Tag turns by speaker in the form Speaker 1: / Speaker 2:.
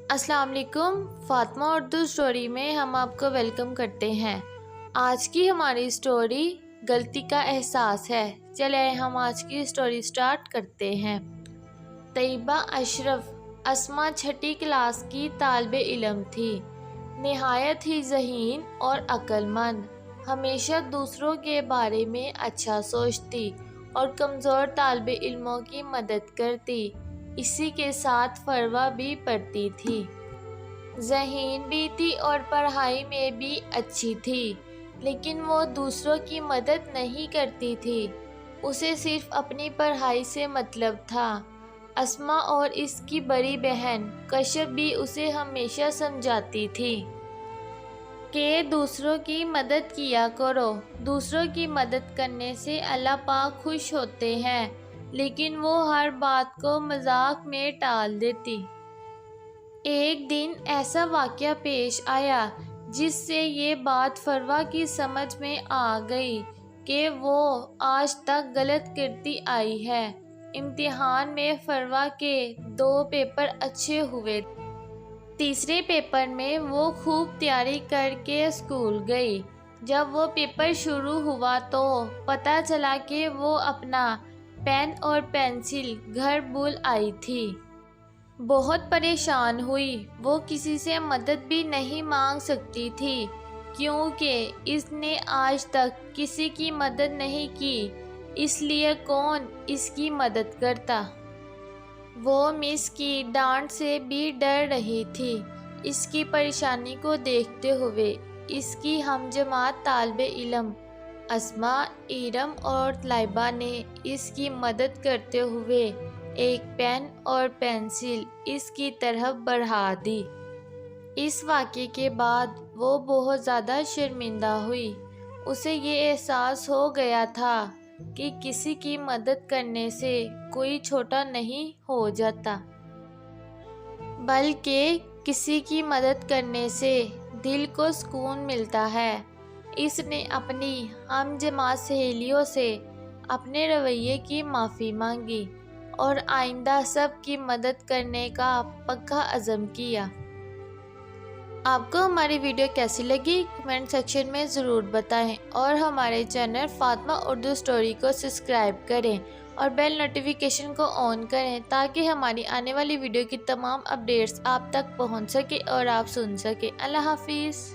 Speaker 1: السلام علیکم، فاطمہ اردو سٹوری میں ہم آپ کو ویلکم کرتے ہیں۔ آج کی ہماری سٹوری غلطی کا احساس ہے۔ چلیں ہم آج کی سٹوری سٹارٹ کرتے ہیں۔ طیبہ اشرف اسما چھٹی کلاس کی طالب علم تھی۔ نہایت ہی ذہین اور عقل مند، ہمیشہ دوسروں کے بارے میں اچھا سوچتی اور کمزور طالب علموں کی مدد کرتی۔ اسی کے ساتھ فروہ بھی پڑھتی تھی، ذہین بھی تھی اور پڑھائی میں بھی اچھی تھی، لیکن وہ دوسروں کی مدد نہیں کرتی تھی۔ اسے صرف اپنی پڑھائی سے مطلب تھا۔ اسما اور اس کی بڑی بہن کشف بھی اسے ہمیشہ سمجھاتی تھی کہ دوسروں کی مدد کیا کرو، دوسروں کی مدد کرنے سے اللہ پاک خوش ہوتے ہیں، لیکن وہ ہر بات کو مذاق میں ٹال دیتی۔ ایک دن ایسا واقعہ پیش آیا جس سے یہ بات فروہ کی سمجھ میں آ گئی کہ وہ آج تک غلط کرتی آئی ہے۔ امتحان میں فروہ کے 2 پیپر اچھے ہوئے۔ تیسرے پیپر میں وہ خوب تیاری کر کے اسکول گئی۔ جب وہ پیپر شروع ہوا تو پتہ چلا کہ وہ اپنا پین اور پنسل گھر بھول آئی تھی۔ بہت پریشان ہوئی۔ وہ کسی سے مدد بھی نہیں مانگ سکتی تھی کیونکہ اس نے آج تک کسی کی مدد نہیں کی، اس لیے کون اس کی مدد کرتا۔ وہ مس کی ڈانٹ سے بھی ڈر رہی تھی۔ اس کی پریشانی کو دیکھتے ہوئے اس کی ہم جماعت طالب علم اسما، ارم اور طیبہ نے اس کی مدد کرتے ہوئے ایک پین اور پنسل اس کی طرف بڑھا دی۔ اس واقعے کے بعد وہ بہت زیادہ شرمندہ ہوئی۔ اسے یہ احساس ہو گیا تھا کہ کسی کی مدد کرنے سے کوئی چھوٹا نہیں ہو جاتا، بلکہ کسی کی مدد کرنے سے دل کو سکون ملتا ہے۔ اس نے اپنی ہم جماعت سہیلیوں سے اپنے رویے کی معافی مانگی اور آئندہ سب کی مدد کرنے کا پکا عزم کیا۔ آپ کو ہماری ویڈیو کیسی لگی کمنٹ سیکشن میں ضرور بتائیں اور ہمارے چینل فاطمہ اردو سٹوری کو سبسکرائب کریں اور بیل نوٹیفیکیشن کو آن کریں تاکہ ہماری آنے والی ویڈیو کی تمام اپڈیٹس آپ تک پہنچ سکے اور آپ سن سکیں۔ اللہ حافظ۔